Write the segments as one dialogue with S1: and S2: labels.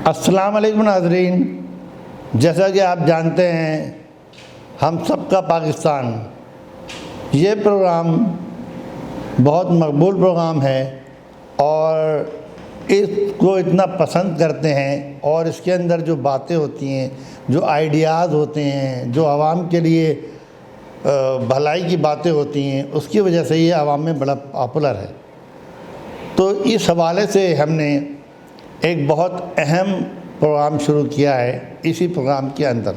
S1: السلام علیکم ناظرین، جیسا کہ آپ جانتے ہیں ہم سب کا پاکستان یہ پروگرام بہت مقبول پروگرام ہے اور اس کو اتنا پسند کرتے ہیں اور اس کے اندر جو باتیں ہوتی ہیں، جو آئیڈیاز ہوتے ہیں، جو عوام کے لیے بھلائی کی باتیں ہوتی ہیں، اس کی وجہ سے یہ عوام میں بڑا پاپولر ہے۔ تو اس حوالے سے ہم نے ایک بہت اہم پروگرام شروع کیا ہے۔ اسی پروگرام کے اندر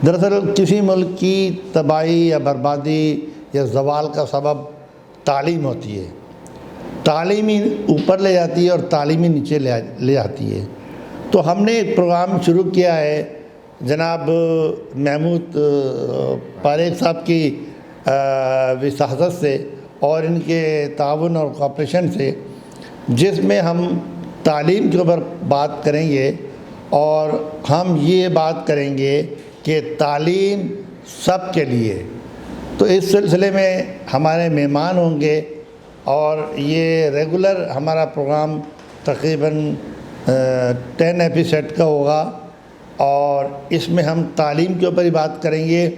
S1: دراصل کسی ملک کی تباہی یا بربادی یا زوال کا سبب تعلیم ہوتی ہے۔ تعلیم ہی اوپر لے جاتی ہے اور تعلیم ہی نیچے لے آتی ہے۔ تو ہم نے ایک پروگرام شروع کیا ہے جناب محمود پاریکھ صاحب کی وساطت سے اور ان کے تعاون اور کوآپریشن سے، جس میں ہم تعلیم کے اوپر بات کریں گے اور ہم یہ بات کریں گے کہ تعلیم سب کے لیے۔ تو اس سلسلے میں ہمارے مہمان ہوں گے اور یہ ریگولر ہمارا پروگرام تقریباً 10 ایپیسوڈ کا ہوگا اور اس میں ہم تعلیم کے اوپر ہی بات کریں گے،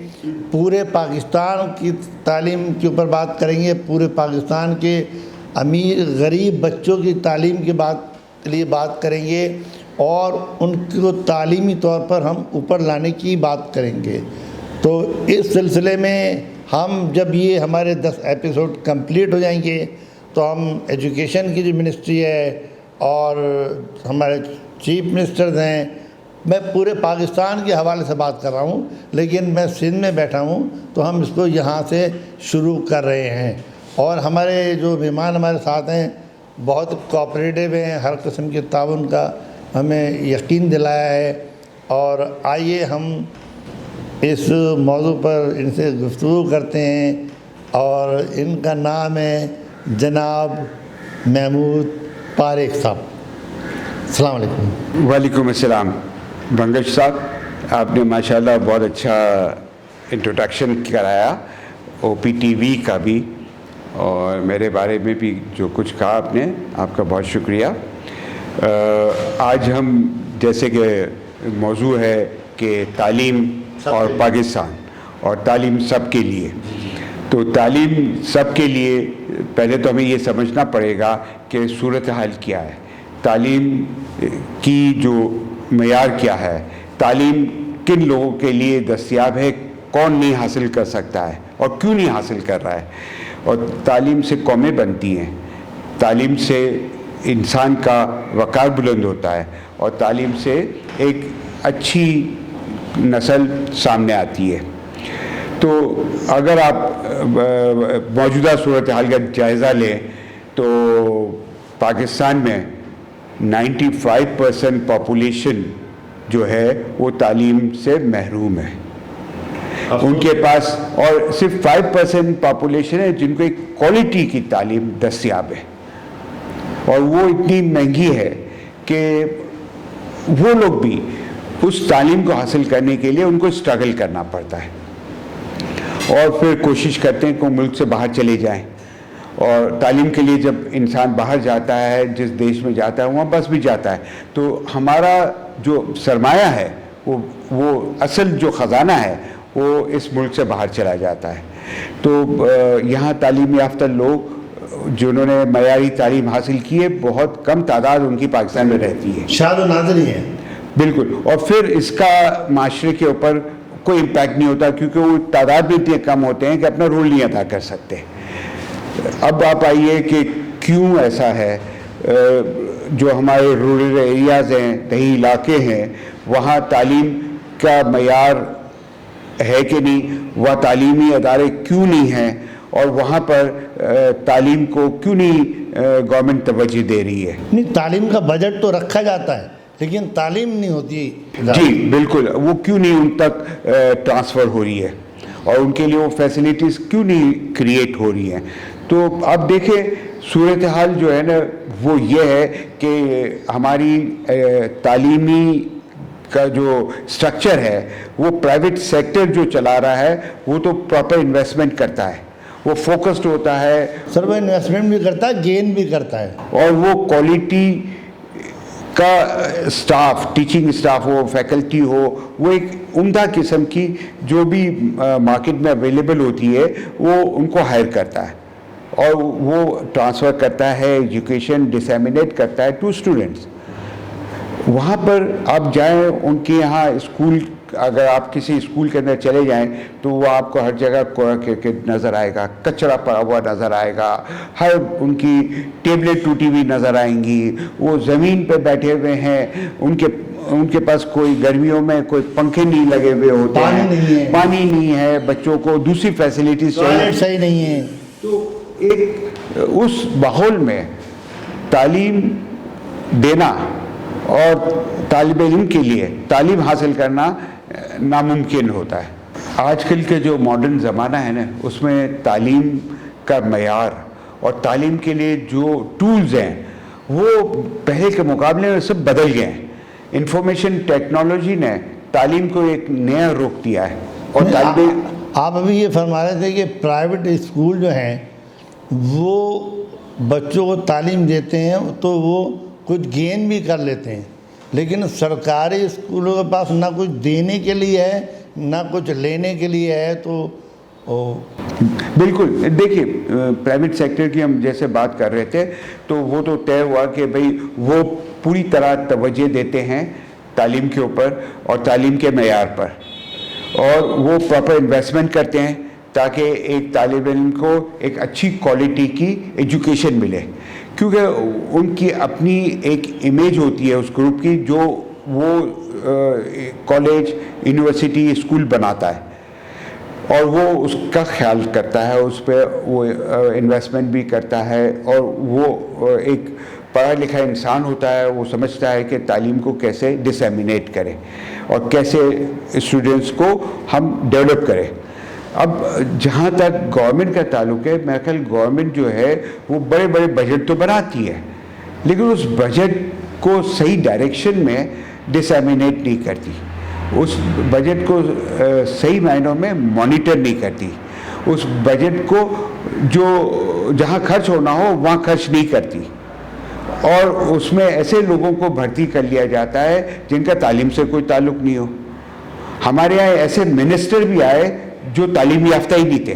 S1: پورے پاکستان کی تعلیم کے اوپر بات کریں گے، پورے پاکستان کے امیر غریب بچوں کی تعلیم کے لیے بات کریں گے اور ان کو تعلیمی طور پر ہم اوپر لانے کی بات کریں گے۔ تو اس سلسلے میں ہم جب یہ ہمارے 10 ایپیسوڈ کمپلیٹ ہو جائیں گے تو ہم ایجوکیشن کی جو منسٹری ہے اور ہمارے چیف منسٹرز ہیں، میں پورے پاکستان کے حوالے سے بات کر رہا ہوں لیکن میں سندھ میں بیٹھا ہوں تو ہم اس کو یہاں سے شروع کر رہے ہیں۔ اور ہمارے جو مہمان ہمارے ساتھ ہیں بہت کوآپریٹیو ہیں، ہر قسم کے تعاون کا ہمیں یقین دلایا ہے۔ اور آئیے ہم اس موضوع پر ان سے گفتگو کرتے ہیں اور ان کا نام ہے جناب محمود پاریکھ صاحب۔ السلام علیکم۔
S2: وعلیکم السلام۔ بنگش صاحب، آپ نے ماشاءاللہ بہت اچھا انٹروڈکشن کرایا، او پی ٹی وی کا بھی اور میرے بارے میں بھی جو کچھ کہا آپ نے، آپ کا بہت شکریہ۔ آج ہم جیسے کہ موضوع ہے کہ تعلیم اور پاکستان اور تعلیم سب کے لیے، تو تعلیم سب کے لیے پہلے تو ہمیں یہ سمجھنا پڑے گا کہ صورتحال کیا ہے، تعلیم کی جو معیار کیا ہے، تعلیم کن لوگوں کے لیے دستیاب ہے، کون نہیں حاصل کر سکتا ہے اور کیوں نہیں حاصل کر رہا ہے۔ اور تعلیم سے قومیں بنتی ہیں، تعلیم سے انسان کا وقار بلند ہوتا ہے اور تعلیم سے ایک اچھی نسل سامنے آتی ہے۔ تو اگر آپ موجودہ صورتحال کا جائزہ لیں تو پاکستان میں 95% پاپولیشن جو ہے وہ تعلیم سے محروم ہے۔ ان کے پاس اور صرف 5% پاپولیشن ہے جن کو ایک کوالٹی کی تعلیم دستیاب ہے، اور وہ اتنی مہنگی ہے کہ وہ لوگ بھی اس تعلیم کو حاصل کرنے کے لیے ان کو اسٹرگل کرنا پڑتا ہے اور پھر کوشش کرتے ہیں کہ وہ ملک سے باہر چلے جائیں۔ اور تعلیم کے لیے جب انسان باہر جاتا ہے، جس دیش میں جاتا ہے وہاں بس بھی جاتا ہے، تو ہمارا جو سرمایہ ہے وہ اصل جو خزانہ ہے وہ اس ملک سے باہر چلا جاتا ہے۔ تو یہاں تعلیم یافتہ لوگ جنہوں نے معیاری تعلیم حاصل کی ہے، بہت کم تعداد ان کی پاکستان میں رہتی ہے،
S1: شاید و نادر ہی ہے۔
S2: بالکل۔ اور پھر اس کا معاشرے کے اوپر کوئی امپیکٹ نہیں ہوتا کیونکہ وہ تعداد بھی اتنے کم ہوتے ہیں کہ اپنا رول نہیں ادا کر سکتے۔ اب آپ آئیے کہ کیوں ایسا ہے۔ جو ہمارے رورل ایریاز ہیں، دیہی علاقے ہیں، وہاں تعلیم کا معیار ہے کہ نہیں، وہ تعلیمی ادارے کیوں نہیں ہیں اور وہاں پر تعلیم کو کیوں نہیں گورنمنٹ توجہ دے رہی ہے؟
S1: نہیں، تعلیم کا بجٹ تو رکھا جاتا ہے لیکن تعلیم نہیں ہوتی۔
S2: جی بالکل، وہ کیوں نہیں ان تک ٹرانسفر ہو رہی ہے اور ان کے لیے وہ فیسلٹیز کیوں نہیں کریٹ ہو رہی ہیں؟ تو اب دیکھیں صورتحال جو ہے نا وہ یہ ہے کہ ہماری تعلیمی کا جو سٹرکچر ہے وہ پرائیویٹ سیکٹر جو چلا رہا ہے وہ تو پراپر انویسٹمنٹ کرتا ہے، وہ فوکسڈ ہوتا ہے،
S1: سر وہ انویسٹمنٹ بھی کرتا ہے، گین بھی کرتا ہے،
S2: اور وہ کوالٹی کا اسٹاف، ٹیچنگ اسٹاف ہو، فیکلٹی ہو، وہ ایک عمدہ قسم کی جو بھی مارکیٹ میں اویلیبل ہوتی ہے وہ ان کو ہائر کرتا ہے اور وہ ٹرانسفر کرتا ہے، ایجوکیشن ڈسیمینیٹ کرتا ہے ٹو اسٹوڈنٹس. وہاں پر آپ جائیں ان کے یہاں اسکول، اگر آپ کسی اسکول کے اندر چلے جائیں تو وہ آپ کو ہر جگہ کوڑا کرکٹ نظر آئے گا، کچرا پڑا ہوا نظر آئے گا، ہر ان کی ٹیبلیں ٹوٹی ہوئی نظر آئیں گی، وہ زمین پہ بیٹھے ہوئے ہیں، ان کے پاس کوئی گرمیوں میں کوئی پنکھے نہیں لگے ہوئے ہوتے ہیں، پانی نہیں ہے، بچوں کو دوسری فیسلٹیز چاہیے،
S1: صحیح نہیں ہے.
S2: تو ایک اس ماحول میں تعلیم دینا اور طالب علم کے لیے تعلیم حاصل کرنا ناممکن ہوتا ہے. آج کل کے جو ماڈرن زمانہ ہے نا، اس میں تعلیم کا معیار اور تعلیم کے لیے جو ٹولز ہیں وہ پہلے کے مقابلے میں سب بدل گئے ہیں. انفارمیشن ٹیکنالوجی نے تعلیم کو ایک نیا رخ دیا ہے. اور
S1: آپ ابھی یہ فرما رہے تھے کہ پرائیویٹ اسکول جو ہیں وہ بچوں کو تعلیم دیتے ہیں تو وہ کچھ گین بھی کر لیتے ہیں، لیکن سرکاری اسکولوں کے پاس نہ کچھ دینے کے لیے ہے نہ کچھ لینے کے لیے ہے. تو
S2: بالکل دیکھیے، پرائیویٹ سیکٹر کی ہم جیسے بات کر رہے تھے تو وہ تو طے ہوا کہ بھئی وہ پوری طرح توجہ دیتے ہیں تعلیم کے اوپر اور تعلیم کے معیار پر، اور وہ پراپر انویسٹمنٹ کرتے ہیں تاکہ ایک طالب علم کو ایک اچھی کوالٹی کی ایجوکیشن ملے. کیونکہ ان کی اپنی ایک امیج ہوتی ہے اس گروپ کی جو وہ کالج، یونیورسٹی، اسکول بناتا ہے اور وہ اس کا خیال کرتا ہے، اس پہ وہ انویسٹمنٹ بھی کرتا ہے، اور وہ ایک پڑھا لکھا انسان ہوتا ہے، وہ سمجھتا ہے کہ تعلیم کو کیسے ڈسیمینیٹ کرے اور کیسے اسٹوڈنٹس کو ہم ڈیولپ کریں. اب جہاں تک گورنمنٹ کا تعلق ہے، میرا خیال گورنمنٹ جو ہے وہ بڑے بڑے بجٹ تو بناتی ہے لیکن اس بجٹ کو صحیح ڈائریکشن میں ڈسیمینیٹ نہیں کرتی، اس بجٹ کو صحیح معنوں میں مانیٹر نہیں کرتی، اس بجٹ کو جو جہاں خرچ ہونا ہو وہاں خرچ نہیں کرتی، اور اس میں ایسے لوگوں کو بھرتی کر لیا جاتا ہے جن کا تعلیم سے کوئی تعلق نہیں ہو. ہمارے یہاں ایسے منسٹر بھی آئے جو تعلیم یافتہ ہی نہیں تھے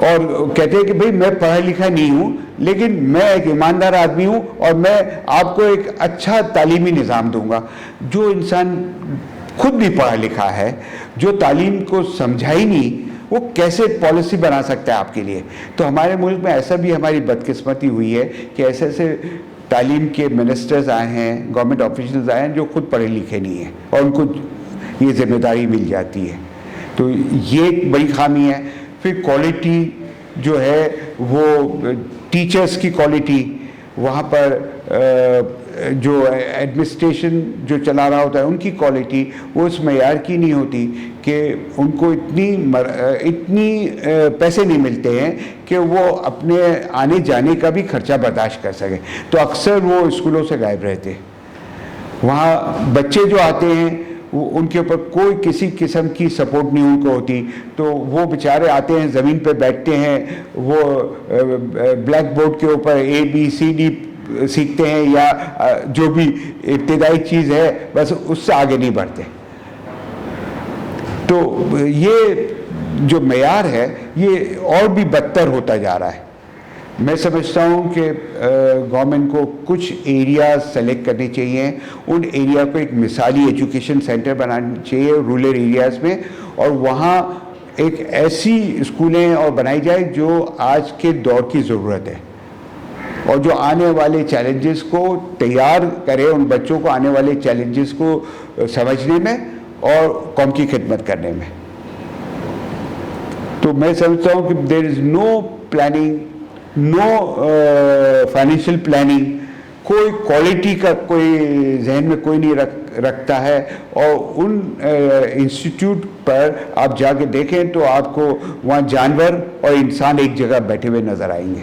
S2: اور کہتے ہیں کہ بھئی میں پڑھا لکھا نہیں ہوں لیکن میں ایک ایماندار آدمی ہوں اور میں آپ کو ایک اچھا تعلیمی نظام دوں گا. جو انسان خود بھی پڑھا لکھا ہے، جو تعلیم کو سمجھا ہی نہیں، وہ کیسے پالیسی بنا سکتا ہے آپ کے لیے؟ تو ہمارے ملک میں ایسا بھی ہماری بدقسمتی ہوئی ہے کہ ایسے ایسے تعلیم کے منسٹرز آئے ہیں، گورنمنٹ آفیشلز آئے ہیں جو خود پڑھے لکھے نہیں ہیں اور ان کو یہ ذمہ داری مل جاتی ہے. تو یہ ایک بڑی خامی ہے. پھر کوالٹی جو ہے وہ ٹیچرز کی کوالٹی، وہاں پر جو ایڈمنسٹریشن جو چلا رہا ہوتا ہے ان کی کوالٹی وہ اس معیار کی نہیں ہوتی کہ ان کو اتنی پیسے نہیں ملتے ہیں کہ وہ اپنے آنے جانے کا بھی خرچہ برداشت کر سکیں. تو اکثر وہ اسکولوں سے غائب رہتے. وہاں بچے جو آتے ہیں ان کے اوپر کوئی کسی قسم کی سپورٹ نہیں ان کو ہوتی، تو وہ بیچارے آتے ہیں زمین پہ بیٹھتے ہیں، وہ بلیک بورڈ کے اوپر ABCD سیکھتے ہیں یا جو بھی ابتدائی چیز ہے بس اس سے آگے نہیں بڑھتے. تو یہ جو معیار ہے یہ اور بھی بدتر ہوتا جا رہا ہے. میں سمجھتا ہوں کہ گورنمنٹ کو کچھ ایریاز سلیکٹ کرنے چاہیے، ان ایریا کو ایک مثالی ایجوکیشن سینٹر بنانا چاہیے رورل ایریاز میں، اور وہاں ایک ایسی اسکولیں اور بنائی جائے جو آج کے دور کی ضرورت ہے اور جو آنے والے چیلنجز کو تیار کرے، ان بچوں کو آنے والے چیلنجز کو سمجھنے میں اور قوم کی خدمت کرنے میں. تو میں سمجھتا ہوں کہ دیر از نو پلاننگ، نو فائنینشیل پلاننگ، کوئی کوالٹی کا کوئی ذہن میں کوئی نہیں رکھتا ہے. اور ان انسٹیٹیوٹ پر آپ جا کے دیکھیں تو آپ کو وہاں جانور اور انسان ایک جگہ بیٹھے ہوئے نظر آئیں گے.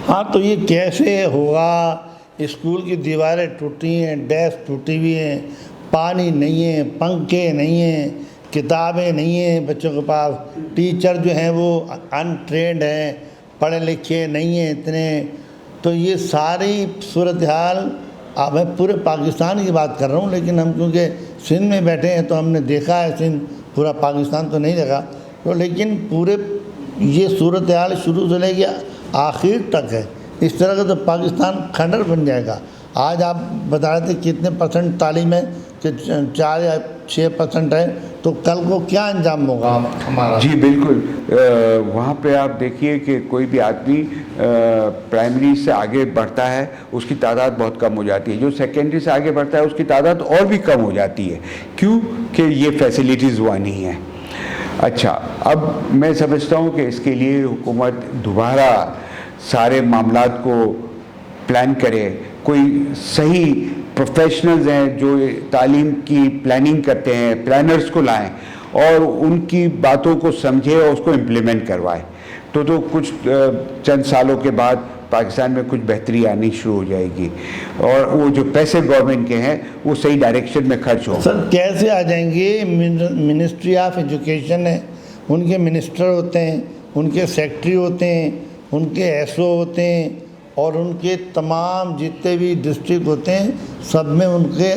S1: ہاں تو یہ کیسے ہوگا؟ اسکول کی دیواریں ٹوٹی ہیں، ڈیسک ٹوٹی ہوئی ہیں، پانی نہیں ہے، پنکھے نہیں ہیں، کتابیں نہیں ہیں بچوں کے پاس، ٹیچر جو ہیں وہ ان ٹرینڈ ہیں، پڑھے لکھے نہیں ہیں اتنے، تو یہ ساری صورتحال، اب میں پورے پاکستان کی بات کر رہا ہوں، لیکن ہم کیونکہ سندھ میں بیٹھے ہیں تو ہم نے دیکھا ہے سندھ، پورا پاکستان تو نہیں دیکھا، تو لیکن پورے یہ صورتحال شروع سے لے کے آخر تک ہے. اس طرح کا تو پاکستان کھنڈر بن جائے گا. آج آپ بتا رہے تھے کتنے پرسنٹ تعلیم ہے، کہ 4 یا 6% ہے، تو کل کو کیا انجام ہوگا ہمارا؟
S2: جی بالکل. وہاں پہ آپ دیکھیے کہ کوئی بھی آدمی پرائمری سے آگے بڑھتا ہے اس کی تعداد بہت کم ہو جاتی ہے، جو سیکنڈری سے آگے بڑھتا ہے اس کی تعداد اور بھی کم ہو جاتی ہے. کیوں؟ کہ یہ فیسلٹیز وہاں نہیں ہیں. اچھا، اب میں سمجھتا ہوں کہ اس کے لیے حکومت دوبارہ سارے معاملات کو پلان کرے، کوئی صحیح پروفیشنلز ہیں جو تعلیم کی پلاننگ کرتے ہیں، پلانرز کو لائیں اور ان کی باتوں کو سمجھے اور اس کو امپلیمنٹ کروائے، تو کچھ چند سالوں کے بعد پاکستان میں کچھ بہتری آنی شروع ہو جائے گی اور وہ جو پیسے گورنمنٹ کے ہیں وہ صحیح ڈائریکشن میں خرچ ہوں.
S1: سر کیسے آ جائیں گے؟ منسٹری آف ایجوکیشن ہے، ان کے منسٹر ہوتے ہیں، ان کے سیکٹری ہوتے ہیں، ان کے ایس او ہوتے ہیں، اور ان کے تمام جتنے بھی ڈسٹرکٹ ہوتے ہیں سب میں ان کے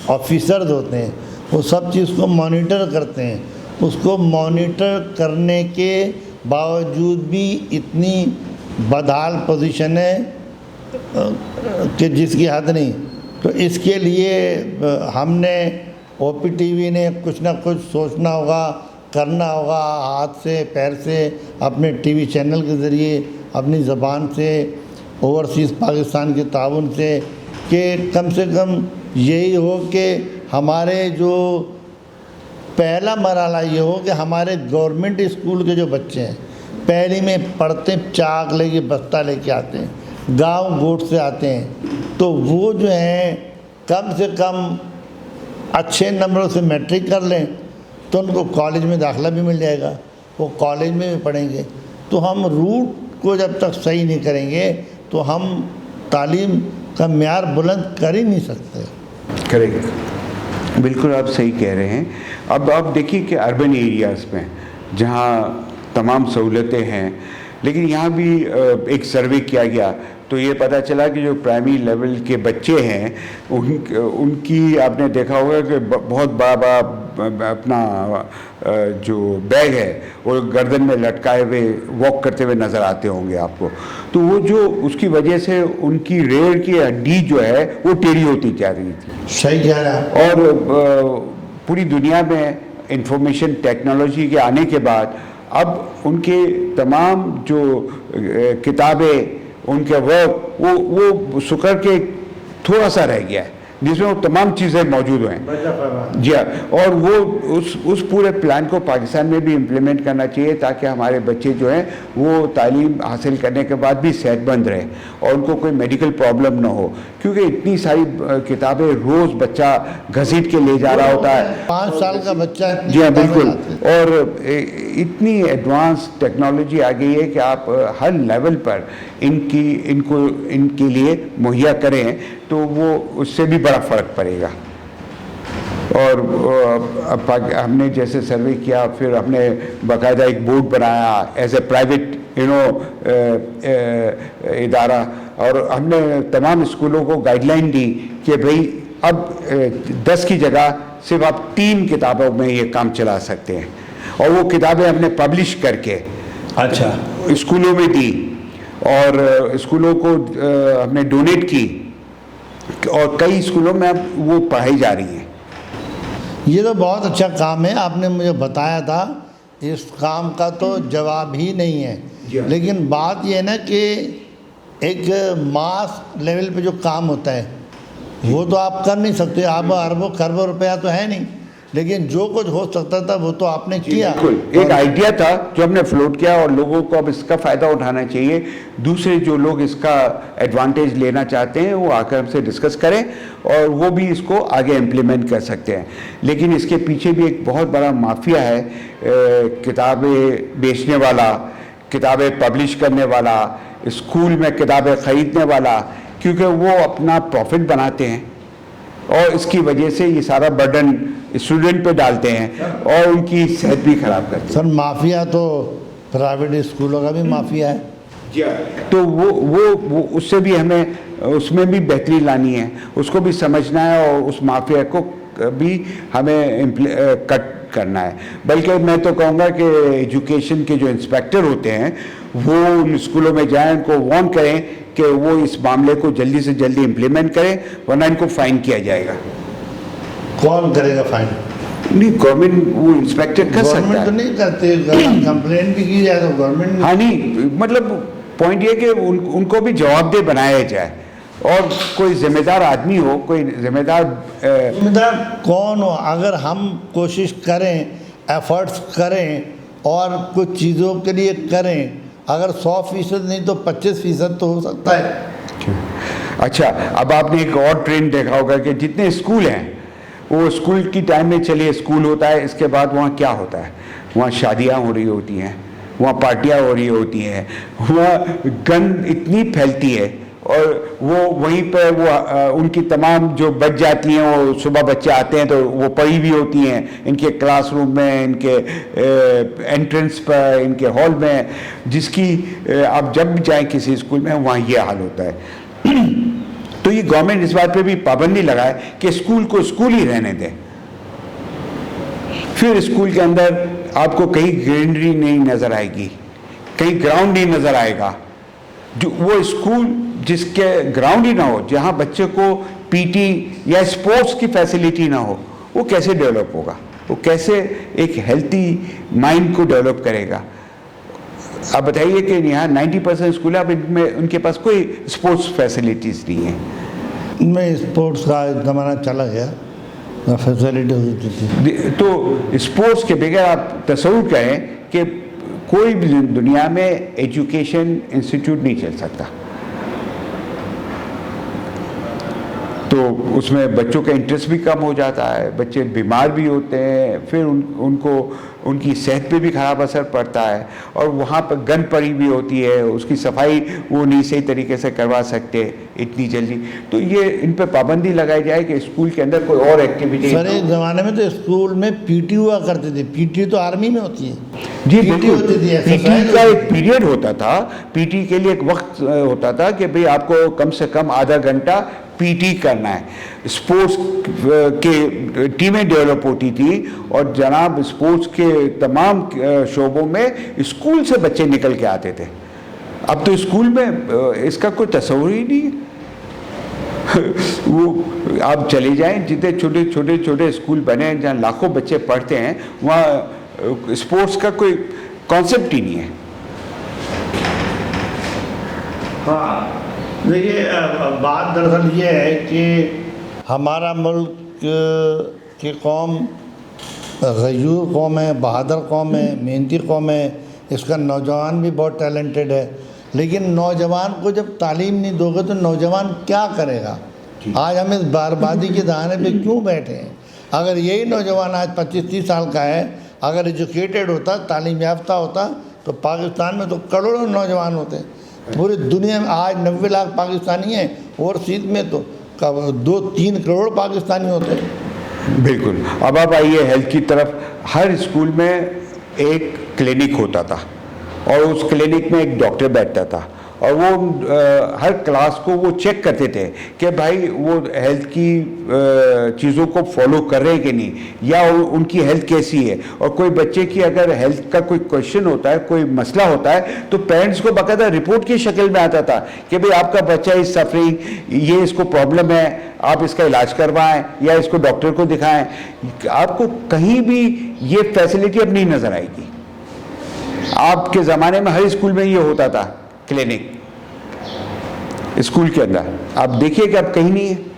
S1: آفیسرز ہوتے ہیں، وہ سب چیز کو مانیٹر کرتے ہیں. اس کو مانیٹر کرنے کے باوجود بھی اتنی بدحال پوزیشن ہے کہ جس کی حد نہیں. تو اس کے لیے ہم نے او پی ٹی وی نے کچھ نہ کچھ سوچنا ہوگا، کرنا ہوگا، ہاتھ سے پیر سے، اپنے ٹی وی چینل کے ذریعے، اپنی زبان سے، اوورسیز پاکستان کے تعاون سے، کہ کم سے کم یہی ہو کہ ہمارے جو پہلا مرحلہ یہ ہو کہ ہمارے گورنمنٹ اسکول کے جو بچے ہیں پہلی میں پڑھتے ہیں، چاک لے کے بستہ لے کے آتے ہیں، گاؤں گوٹ سے آتے ہیں، تو وہ جو ہیں کم سے کم اچھے نمبروں سے میٹرک کر لیں تو ان کو کالج میں داخلہ بھی مل جائے گا، وہ کالج میں بھی پڑھیں گے. تو ہم روٹ کو جب تک صحیح نہیں کریں گے تو ہم تعلیم کا معیار بلند کر ہی نہیں سکتے.
S2: کریکٹ، بالکل آپ صحیح کہہ رہے ہیں. اب آپ دیکھیے کہ اربن ایریاز میں جہاں تمام سہولتیں ہیں، لیکن یہاں بھی ایک سروے کیا گیا تو یہ پتہ چلا کہ جو پرائمری لیول کے بچے ہیں ان کی آپ نے دیکھا ہوگا کہ بہت بڑا اپنا جو بیگ ہے وہ گردن میں لٹکائے ہوئے واک کرتے ہوئے نظر آتے ہوں گے آپ کو. تو وہ جو اس کی وجہ سے ان کی ریڑھ کی ہڈی جو ہے وہ ٹیڑھی ہوتی جا رہی تھی.
S1: صحیح کہہ رہا ہے.
S2: اور پوری دنیا میں انفارمیشن ٹیکنالوجی کے آنے کے بعد اب ان کے تمام جو کتابیں، ان کے ورک وہ سکر کے تھوڑا سا رہ گیا ہے جس میں وہ تمام چیزیں موجود ہیں. جی ہاں، اور وہ اس پورے پلان کو پاکستان میں بھی امپلیمنٹ کرنا چاہیے تاکہ ہمارے بچے جو ہیں وہ تعلیم حاصل کرنے کے بعد بھی صحت مند رہیں اور ان کو کوئی میڈیکل پرابلم نہ ہو، کیونکہ اتنی ساری کتابیں روز بچہ گھسیٹ کے لے جا رہا ہوتا ہے.
S1: 5 سال کا بچہ.
S2: جی ہاں بالکل. اور اتنی ایڈوانس ٹیکنالوجی آ گئی ہے کہ آپ ہر لیول پر ان کے لیے مہیا کریں تو وہ اس سے بھی بڑا فرق پڑے گا. اور ہم نے جیسے سروے کیا، پھر ہم نے باقاعدہ ایک بورڈ بنایا ایز اے پرائیویٹ ادارہ، اور ہم نے تمام اسکولوں کو گائیڈ لائن دی کہ بھئی اب 10 کی جگہ صرف آپ 3 کتابوں میں یہ کام چلا سکتے ہیں. اور وہ کتابیں ہم نے پبلش کر کے
S1: اچھا
S2: اسکولوں میں دی اور اسکولوں کو ہم نے ڈونیٹ کی اور کئی اسکولوں میں اب وہ پڑھائی جا رہی ہیں.
S1: یہ تو بہت اچھا کام ہے. آپ نے مجھے بتایا تھا، اس کام کا تو جواب ہی نہیں ہے. لیکن بات یہ ہے نا کہ ایک ماس لیول پہ جو کام ہوتا ہے وہ تو آپ کر نہیں سکتے. آپ اربوں خربوں روپیہ تو ہے نہیں، لیکن جو کچھ ہو سکتا تھا وہ تو آپ نے کیا.
S2: بالکل ایک آئیڈیا تھا جو ہم نے فلوٹ کیا اور لوگوں کو اب اس کا فائدہ اٹھانا چاہیے. دوسرے جو لوگ اس کا ایڈوانٹیج لینا چاہتے ہیں وہ آ کر ہم سے ڈسکس کریں اور وہ بھی اس کو آگے امپلیمنٹ کر سکتے ہیں. لیکن اس کے پیچھے بھی ایک بہت بڑا مافیا ہے، کتابیں بیچنے والا، کتابیں پبلش کرنے والا، اسکول میں کتابیں خریدنے والا، کیونکہ وہ اپنا پروفٹ بناتے ہیں اور اس کی وجہ سے یہ سارا برڈن اسٹوڈنٹ پہ ڈالتے ہیں اور ان کی صحت بھی خراب کرتے ہیں.
S1: سر مافیا تو پرائیویٹ اسکولوں کا بھی مافیا ہے.
S2: تو وہ اس سے بھی ہمیں اس میں بھی بہتری لانی ہے, اس کو بھی سمجھنا ہے اور اس مافیا کو بھی ہمیں کٹ کرنا ہے. بلکہ میں تو کہوں گا کہ ایجوکیشن کے جو انسپیکٹر ہوتے ہیں وہ ان اسکولوں میں جائیں, ان کو وارن کریں کہ وہ اس معاملے کو جلدی سے جلدی امپلیمنٹ کریں, ورنہ ان کو فائن کیا جائے گا.
S1: کون کرے گا فائن؟
S2: نہیں, گورنمنٹ وہ انسپیکٹر کر سکتا ہے.
S1: گورنمنٹ تو نہیں کرتے, کمپلینٹ بھی کی جائے تو گورنمنٹ.
S2: ہاں نہیں, مطلب پوائنٹ یہ کہ ان کو بھی جواب دہ بنایا جائے, اور کوئی ذمہ دار آدمی ہو, کوئی ذمہ دار
S1: کون ہو. اگر ہم کوشش کریں, ایفرٹس کریں اور کچھ چیزوں کے لیے کریں, اگر 100% نہیں تو 25% تو ہو سکتا ہے.
S2: اچھا, اب آپ نے ایک اور ٹرینڈ دیکھا ہوگا کہ جتنے اسکول ہیں وہ اسکول کی ٹائم میں چلیے اسکول ہوتا ہے, اس کے بعد وہاں کیا ہوتا ہے, وہاں شادیاں ہو رہی ہوتی ہیں, وہاں پارٹیاں ہو رہی ہوتی ہیں, وہاں گند اتنی پھیلتی ہے, اور وہ وہیں پہ وہ ان کی تمام جو بچ جاتی ہیں, وہ صبح بچے آتے ہیں تو وہ پڑی بھی ہوتی ہیں ان کے کلاس روم میں, ان کے انٹرنس پر, ان کے ہال میں, جس کی آپ جب بھی جائیں کسی اسکول میں وہاں یہ حال ہوتا ہے. تو یہ گورنمنٹ اس بات پہ بھی پابندی لگائے کہ اسکول کو اسکول ہی رہنے دیں. پھر اسکول کے اندر آپ کو کہیں گرینری نہیں نظر آئے گی, کہیں گراؤنڈ نہیں نظر آئے گا. جو وہ اسکول جس کے گراؤنڈ ہی نہ ہو, جہاں بچے کو پی ٹی یا اسپورٹس کی فیسلٹی نہ ہو, وہ کیسے ڈیولپ ہوگا, وہ کیسے ایک ہیلتھی مائنڈ کو ڈیولپ کرے گا. آپ بتائیے کہ یہاں 90% اسکول ہے, اب ان میں ان کے پاس کوئی اسپورٹس فیسلٹیز نہیں ہیں.
S1: ان میں اسپورٹس کا زمانہ چلا گیا, فیسلٹی ہوتی تھی.
S2: تو اسپورٹس کے بغیر آپ تصور کریں کہ کوئی بھی دنیا میں ایجوکیشن انسٹیٹیوٹ نہیں چل سکتا. تو اس میں بچوں کا انٹرسٹ بھی کم ہو جاتا ہے, بچے بیمار بھی ہوتے ہیں, پھر ان کو ان کی صحت پہ بھی خراب اثر پڑتا ہے, اور وہاں پہ گند پڑی بھی ہوتی ہے, اس کی صفائی وہ نہیں صحیح طریقے سے کروا سکتے اتنی جلدی. تو یہ ان پہ پابندی لگائی جائے کہ اسکول کے اندر کوئی اور ایکٹیویٹی.
S1: سر ایک زمانے میں تو اسکول میں پی ٹی ہوا کرتے تھے. پی ٹی تو آرمی میں ہوتی ہے.
S2: جی بالکل, پی ٹی کا ایک پیریڈ ہوتا تھا, پی ٹی کے لیے ایک وقت ہوتا تھا کہ بھئی آپ کو کم سے کم آدھا گھنٹہ پی ٹی کرنا ہے. اسپورٹس کے ٹیمیں ڈیولپ ہوتی تھی, اور جناب اسپورٹس کے تمام شعبوں میں اسکول سے بچے نکل کے آتے تھے. اب تو اسکول میں اس کا کوئی تصور ہی نہیں ہے. وہ آپ چلے جائیں, جتنے چھوٹے چھوٹے اسکول بنے ہیں جہاں لاکھوں بچے پڑھتے ہیں, وہاں اسپورٹس کا کوئی کانسیپٹ ہی نہیں ہے.
S1: ہاں دیکھیے, بات دراصل یہ ہے کہ ہمارا ملک کی قوم غیور قوم ہے, بہادر قوم ہے, محنتی قوم ہے. اس کا نوجوان بھی بہت ٹیلنٹڈ ہے, لیکن نوجوان کو جب تعلیم نہیں دو گے تو نوجوان کیا کرے گا؟ آج ہم اس بربادی کے دہانے پہ کیوں بیٹھے ہیں؟ اگر یہی نوجوان آج 25-30 سال کا ہے, اگر ایجوکیٹڈ ہوتا, تعلیم یافتہ ہوتا, تو پاکستان میں تو کروڑوں نوجوان ہوتے. پوری دنیا میں آج 90 لاکھ پاکستانی ہیں, اوورسیز میں تو 2-3 کروڑ پاکستانی ہوتے ہیں.
S2: بالکل. اب آپ آئیے ہیلتھ کی طرف. ہر اسکول میں ایک کلینک ہوتا تھا, اور اس کلینک میں ایک ڈاکٹر بیٹھتا تھا, اور وہ ہر کلاس کو وہ چیک کرتے تھے کہ بھائی وہ ہیلتھ کی چیزوں کو فالو کر رہے ہیں کہ نہیں, یا ان کی ہیلتھ کیسی ہے. اور کوئی بچے کی اگر ہیلتھ کا کوئی کویشچن ہوتا ہے, کوئی مسئلہ ہوتا ہے, تو پیرنٹس کو باقاعدہ رپورٹ کی شکل میں آتا تھا کہ بھئی آپ کا بچہ از سفرنگ, یہ اس کو پرابلم ہے, آپ اس کا علاج کروائیں یا اس کو ڈاکٹر کو دکھائیں. آپ کو کہیں بھی یہ فیسلٹی اب نہیں نظر آئے گی. آپ کے زمانے میں ہر اسکول میں یہ ہوتا تھا کلینک اسکول کے اندر. آپ دیکھیے کہ اب کہیں نہیں ہے.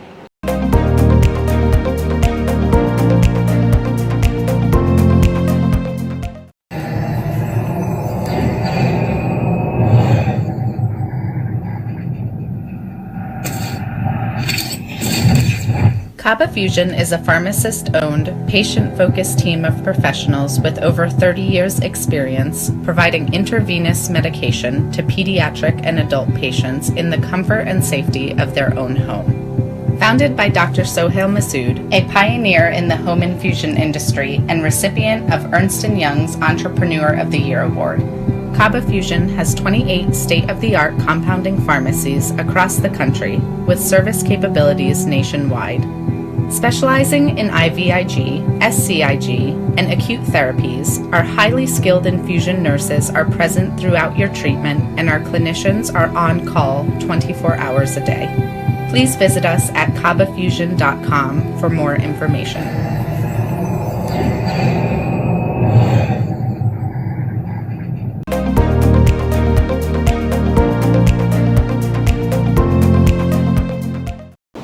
S3: Kaba Fusion is a pharmacist-owned, patient-focused team of professionals with over 30 years' experience providing intravenous medication to pediatric and adult patients in the comfort and safety of their own home. Founded by Dr. Sohail Masood, a pioneer in the home infusion industry and recipient of Ernst & Young's Entrepreneur of the Year Award, Kaba Fusion has 28 state-of-the-art compounding pharmacies across the country with service capabilities nationwide. Specializing in IVIG, SCIG, and acute therapies, our highly skilled infusion nurses are present throughout your treatment, and our clinicians are on call 24 hours a day. Please visit us at kabafusion.com for more information.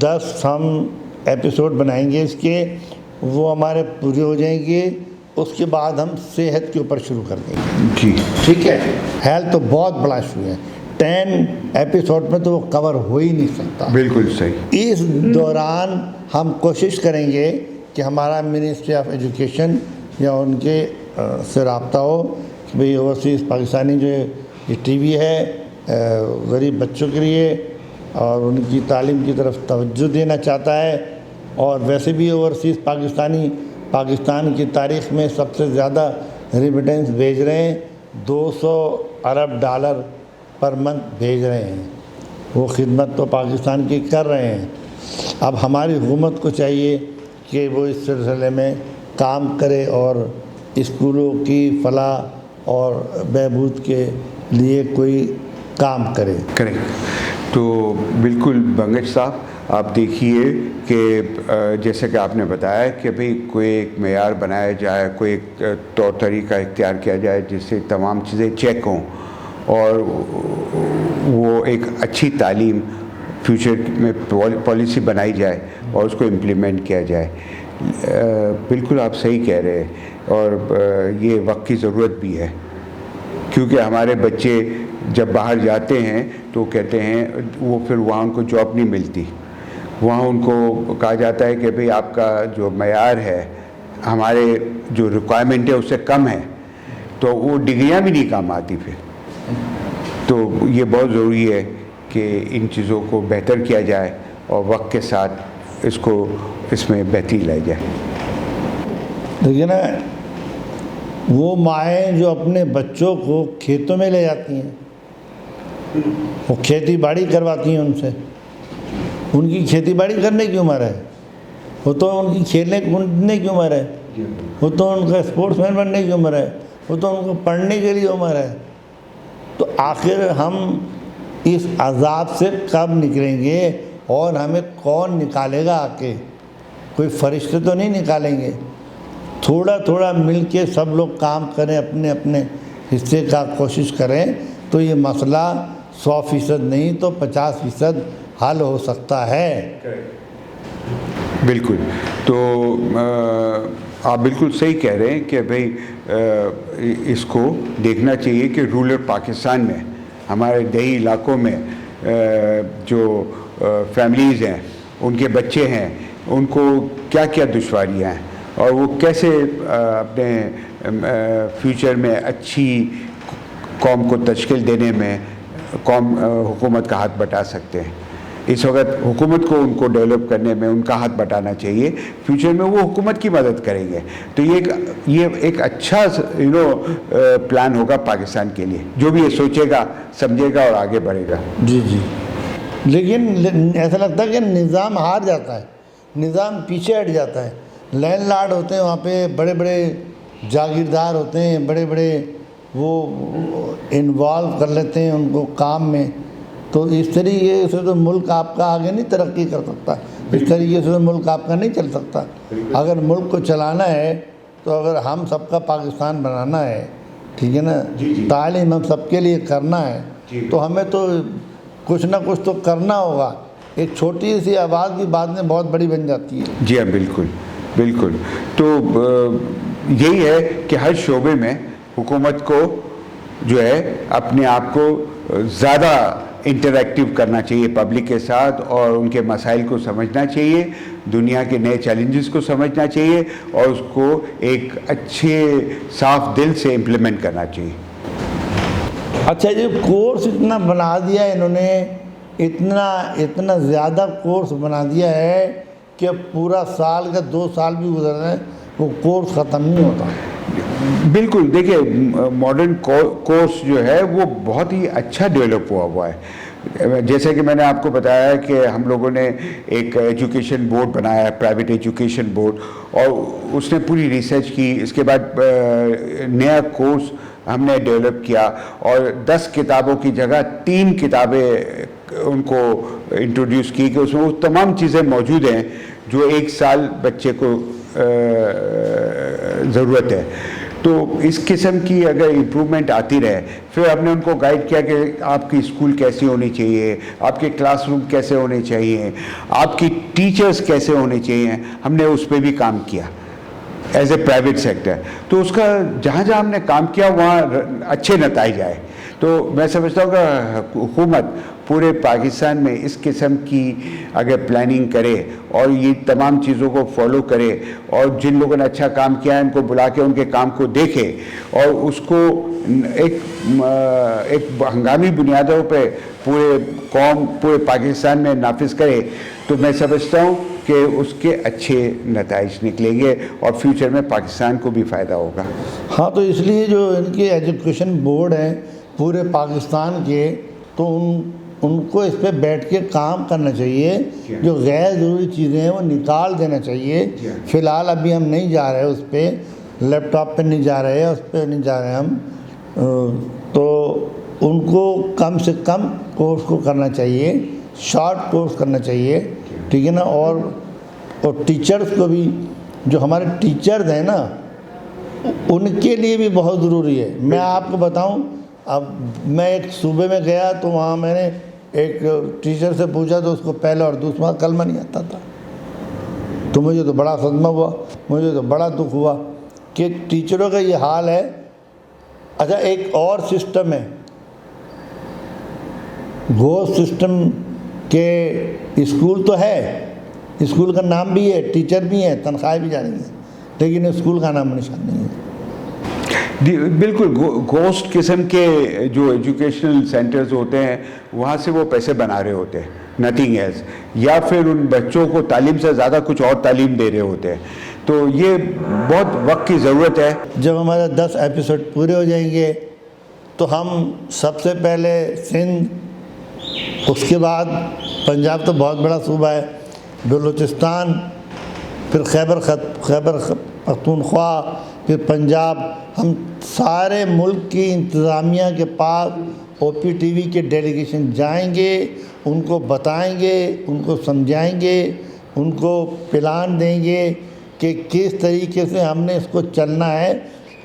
S1: 10 ہم episode بنائیں گے اس کے، وہ ہمارے پورے ہو جائیں گے، اس کے بعد ہم صحت کے اوپر شروع کر دیں گے.
S2: جی
S1: ٹھیک ہے. ہیلتھ تو بہت بڑا ایشو ہے، 10 ایپیسوڈ میں تو وہ کور ہو ہی نہیں سکتا.
S2: بالکل صحیح.
S1: اس دوران ہم کوشش کریں گے کہ ہمارا منسٹری آف ایجوکیشن یا ان کے سے رابطہ ہو کہ بھئی اوورسیز پاکستانی جو یہ ٹی وی ہے غریب بچوں کے لیے اور ان کی تعلیم کی طرف توجہ دینا چاہتا ہے، اور ویسے بھی اوورسیز پاکستانی پاکستان کی تاریخ میں سب سے زیادہ ریمیٹنس بھیج رہے ہیں، $200 ارب پر منتھ بھیج رہے ہیں. وہ خدمت تو پاکستان کی کر رہے ہیں. اب ہماری حکومت کو چاہیے کہ وہ اس سلسلے میں کام کرے اور اسکولوں کی فلاح اور بہبود کے لیے کوئی کام کرے.
S2: تو بالکل بنگش صاحب آپ دیکھیے کہ جیسے کہ آپ نے بتایا کہ بھئی کوئی ایک معیار بنایا جائے، کوئی ایک طور طریقہ اختیار کیا جائے جس سے تمام چیزیں چیک ہوں اور وہ ایک اچھی تعلیم فیوچر میں پالیسی بنائی جائے اور اس کو امپلیمنٹ کیا جائے. بالکل آپ صحیح کہہ رہے ہیں، اور یہ وقت کی ضرورت بھی ہے کیونکہ ہمارے بچے جب باہر جاتے ہیں تو کہتے ہیں وہ پھر وہاں ان کو جاب نہیں ملتی. وہاں ان کو کہا جاتا ہے کہ بھئی آپ کا جو معیار ہے ہمارے جو ریکوائرمنٹ ہے اس سے کم ہے، تو وہ ڈگریاں بھی نہیں کام آتی پھر. تو یہ بہت ضروری ہے کہ ان چیزوں کو بہتر کیا جائے اور وقت کے ساتھ اس میں بہتری لائی جائے.
S1: دیکھیے نا، وہ مائیں جو اپنے بچوں کو کھیتوں میں لے جاتی ہیں، وہ کھیتی باڑی کرواتی ہیں ان سے. ان کی کھیتی باڑی کرنے کی عمر ہے، وہ تو ان کی کھیلنے کودنے کی عمر ہے، وہ تو ان کا اسپورٹس مین بننے کی عمر ہے، وہ تو ان کو پڑھنے کے لیے عمر ہے. تو آخر ہم اس عذاب سے کب نکلیں گے اور ہمیں کون نکالے گا؟ آ کے کوئی فرشتے تو نہیں نکالیں گے. تھوڑا تھوڑا مل کے سب لوگ کام کریں، اپنے اپنے حصے کا کوشش کریں تو یہ مسئلہ 100% نہیں تو 50% حل ہو سکتا ہے.
S2: بالکل. تو آپ بالکل صحیح کہہ رہے ہیں کہ بھئی اس کو دیکھنا چاہیے کہ رورل پاکستان میں ہمارے دیہی علاقوں میں جو فیملیز ہیں، ان کے بچے ہیں، ان کو کیا کیا دشواریاں ہیں اور وہ کیسے اپنے فیوچر میں اچھی قوم کو تشکیل دینے میں حکومت کا ہاتھ بٹا سکتے ہیں. اس وقت حکومت کو ان کو ڈیولپ کرنے میں ان کا ہاتھ بٹانا چاہیے. فیوچر میں وہ حکومت کی مدد کریں گے تو یہ ایک اچھا پلان ہوگا پاکستان کے لیے. جو بھی یہ سوچے گا، سمجھے گا اور آگے بڑھے گا.
S1: جی جی. لیکن ایسا لگتا ہے کہ نظام ہار جاتا ہے، نظام پیچھے ہٹ جاتا ہے. لینڈ لارڈ ہوتے ہیں وہاں پہ، بڑے بڑے جاگیردار ہوتے ہیں، بڑے بڑے وہ انوالو کر لیتے ہیں ان کو کام میں. تو اس طریقے سے تو ملک آپ کا آگے نہیں ترقی کر سکتا، اس طریقے سے تو ملک آپ کا نہیں چل سکتا. اگر ملک کو چلانا ہے تو اگر ہم سب کا پاکستان بنانا ہے، ٹھیک ہے نا، تعلیم ہم سب کے لیے کرنا ہے تو ہمیں تو کچھ نہ کچھ تو کرنا ہوگا. ایک چھوٹی سی آواز بھی بعد میں بہت بڑی بن جاتی ہے.
S2: جی ہاں، بالکل بالکل. تو یہی ہے کہ ہر شعبے میں حکومت کو جو ہے اپنے آپ کو زیادہ انٹریکٹیو کرنا چاہیے پبلک کے ساتھ اور ان کے مسائل کو سمجھنا چاہیے، دنیا کے نئے چیلنجز کو سمجھنا چاہیے اور اس کو ایک اچھے صاف دل سے امپلیمنٹ کرنا چاہیے.
S1: اچھا، یہ کورس اتنا بنا دیا ہے انہوں نے، اتنا زیادہ کورس بنا دیا ہے کہ پورا سال کا 2 سال بھی گزر رہے ہیں وہ کورس ختم نہیں ہوتا.
S2: بالکل. دیکھیے، ماڈرن کورس جو ہے وہ بہت ہی اچھا ڈیولپ ہوا ہے. جیسے کہ میں نے آپ کو بتایا کہ ہم لوگوں نے ایک ایجوکیشن بورڈ بنایا ہے، پرائیویٹ ایجوکیشن بورڈ، اور اس نے پوری ریسرچ کی. اس کے بعد نیا کورس ہم نے ڈیولپ کیا اور 10 کتابوں کی جگہ 3 کتابیں ان کو انٹروڈیوس کی کہ اس میں وہ تمام چیزیں موجود ہیں جو 1 سال بچے کو ضرورت ہے. تو اس قسم کی اگر امپرومنٹ آتی رہے. پھر ہم نے ان کو گائیڈ کیا کہ آپ کی اسکول کیسی ہونی چاہیے, آپ کے کلاس روم کیسے ہونے چاہیے, آپ کی ٹیچرز کیسے ہونے چاہیے. ہم نے اس پہ بھی کام کیا ایز اے پرائیویٹ سیکٹر. تو اس کا جہاں جہاں ہم نے کام کیا وہاں اچھے نتائج آئے. تو میں سمجھتا ہوں کہ حکومت پورے پاکستان میں اس قسم کی اگر پلاننگ کرے اور یہ تمام چیزوں کو فالو کرے, اور جن لوگوں نے اچھا کام کیا ہے ان کو بلا کے ان کے کام کو دیکھے اور اس کو ایک ہنگامی بنیادوں پہ پورے پاکستان میں نافذ کرے, تو میں سمجھتا ہوں کہ اس کے اچھے نتائج نکلیں گے اور فیوچر میں پاکستان کو بھی فائدہ ہوگا.
S1: ہاں, تو اس لیے جو ان کے ایجوکیشن بورڈ ہیں پورے پاکستان کے, تو ان کو اس پہ بیٹھ کے کام کرنا چاہیے. جو غیر ضروری چیزیں ہیں وہ نکال دینا چاہیے. فی الحال ابھی ہم نہیں جا رہے اس پہ, لیپ ٹاپ پہ نہیں جا رہے, اس پہ نہیں جا رہے ہم. تو ان کو کم سے کم کورس کو کرنا چاہیے, شارٹ کورس کرنا چاہیے, ٹھیک ہے نا. اور ٹیچرز کو بھی, جو ہمارے ٹیچرز ہیں نا, ان کے لیے بھی بہت ضروری ہے. میں آپ کو بتاؤں, اب میں ایک صوبے میں گیا تو وہاں میں نے ایک ٹیچر سے پوچھا تو اس کو پہلا اور دوسرا کلمہ نہیں آتا تھا. تو مجھے تو بڑا صدمہ ہوا, مجھے تو بڑا دکھ ہوا کہ ٹیچروں کا یہ حال ہے. اچھا, ایک اور سسٹم ہے, گھوسٹ سسٹم کے اسکول تو ہے, اسکول کا نام بھی ہے, ٹیچر بھی ہیں, تنخواہیں بھی جا رہی ہیں, لیکن اسکول کا نام نشان نہیں ہے.
S2: بالکل گھوسٹ قسم کے جو ایجوکیشنل سینٹرز ہوتے ہیں وہاں سے وہ پیسے بنا رہے ہوتے ہیں, نتھنگ ایلس, یا پھر ان بچوں کو تعلیم سے زیادہ کچھ اور تعلیم دے رہے ہوتے ہیں. تو یہ بہت وقت کی ضرورت ہے.
S1: جب ہمارے 10 ایپیسوڈ پورے ہو جائیں گے تو ہم سب سے پہلے سندھ, اس کے بعد پنجاب تو بہت بڑا صوبہ ہے, بلوچستان, پھر خیبر پختونخوا, پھر پنجاب, ہم سارے ملک کی انتظامیہ کے پاس او پی ٹی وی کے ڈیلیگیشن جائیں گے, ان کو بتائیں گے, ان کو سمجھائیں گے, ان کو پلان دیں گے کہ کس طریقے سے ہم نے اس کو چلنا ہے.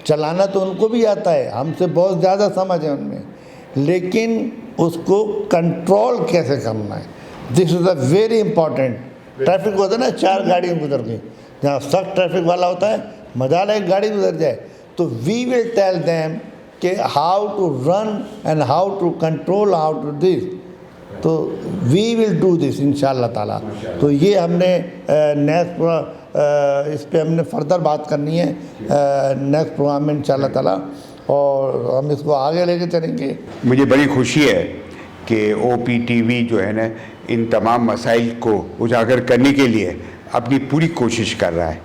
S1: چلانا تو ان کو بھی آتا ہے, ہم سے بہت زیادہ سمجھ ہے ان میں, لیکن اس کو کنٹرول کیسے کرنا ہے, دس از اے ویری امپورٹنٹ. ٹریفک ہوتا ہے نا, 4 گاڑیاں گزر گئی, جہاں سخت ٹریفک والا ہوتا ہے مزال ایک گاڑی گزر جائے. تو وی ول ٹیل دیم کہ how to run and how to control, how to this. تو وی ول ڈو دس ان شاء اللہ تعالیٰ. تو یہ ہم نے نیکسٹ اس پہ ہم نے فردر بات کرنی ہے نیکسٹ پروگرام میں ان شاء اللہ تعالیٰ, اور ہم اس کو آگے لے کے چلیں گے.
S2: مجھے بڑی خوشی ہے کہ او پی ٹی وی جو ہے نا ان تمام مسائل کو اجاگر کرنے کے لیے اپنی پوری کوشش کر رہا ہے,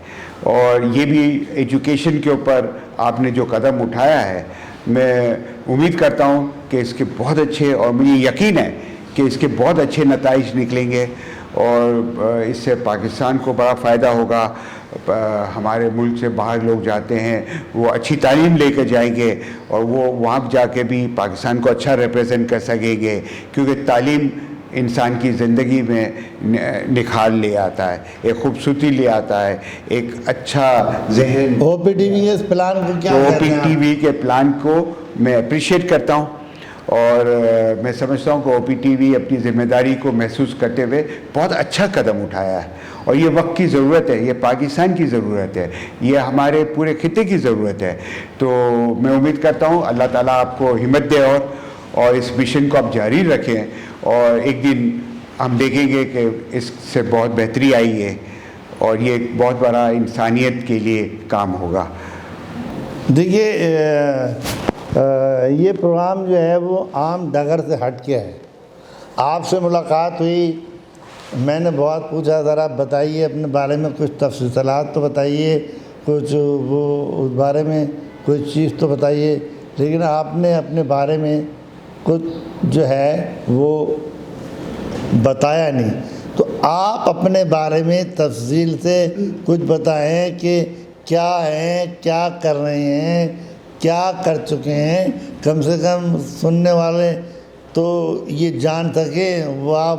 S2: اور یہ بھی ایجوکیشن کے اوپر آپ نے جو قدم اٹھایا ہے, میں امید کرتا ہوں کہ اس کے بہت اچھے, اور مجھے یقین ہے کہ اس کے بہت اچھے نتائج نکلیں گے, اور اس سے پاکستان کو بڑا فائدہ ہوگا. ہمارے ملک سے باہر لوگ جاتے ہیں, وہ اچھی تعلیم لے کے جائیں گے, اور وہ وہاں جا کے بھی پاکستان کو اچھا ریپرزینٹ کر سکیں گے, کیونکہ تعلیم انسان کی زندگی میں نکھار لے آتا ہے, ایک خوبصورتی لے آتا ہے, ایک اچھا ذہن.
S1: او پی ٹی وی کے اس پلان کو کیا
S2: او پی ٹی وی کے پلان کو میں اپریشیٹ کرتا ہوں, اور میں سمجھتا ہوں کہ او پی ٹی وی اپنی ذمہ داری کو محسوس کرتے ہوئے بہت اچھا قدم اٹھایا ہے. اور یہ وقت کی ضرورت ہے, یہ پاکستان کی ضرورت ہے, یہ ہمارے پورے خطے کی ضرورت ہے. تو میں امید کرتا ہوں اللہ تعالیٰ آپ کو ہمت دے, اور اس مشن کو آپ جاری رکھیں, اور ایک دن ہم دیکھیں گے کہ اس سے بہت بہتری آئی ہے, اور یہ ایک بہت بڑا انسانیت کے لیے کام ہوگا.
S1: دیکھیے, یہ پروگرام جو ہے وہ عام ڈگر سے ہٹ کے ہے. آپ سے ملاقات ہوئی, میں نے بہت پوچھا ذرا بتائیے اپنے بارے میں کچھ تفصیلات تو بتائیے, کچھ وہ اس بارے میں کوئی چیز تو بتائیے, لیکن آپ نے اپنے بارے میں کچھ جو ہے وہ بتایا نہیں. تو آپ اپنے بارے میں تفصیل سے کچھ بتائیں کہ کیا ہیں, کیا کر رہے ہیں, کیا کر چکے ہیں, کم سے کم سننے والے تو یہ جان سکیں, وہ آپ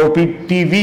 S2: OPTV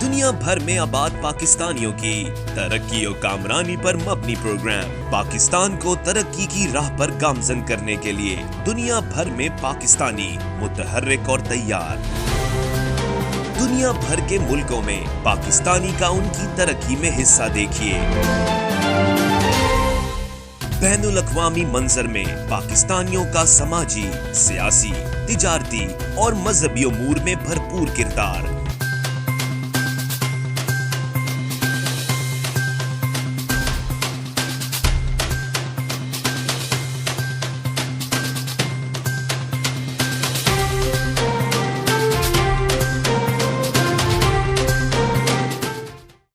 S4: دنیا بھر میں آباد پاکستانیوں کی ترقی و کامرانی پر مبنی پروگرام پاکستان کو ترقی کی راہ پر گامزن کرنے کے لیے دنیا بھر میں پاکستانی متحرک اور تیار. دنیا بھر کے ملکوں میں پاکستانی کا ان کی ترقی میں حصہ دیکھیے. بین الاقوامی منظر میں پاکستانیوں کا سماجی، سیاسی، تجارتی اور مذہبی امور میں بھرپور کردار.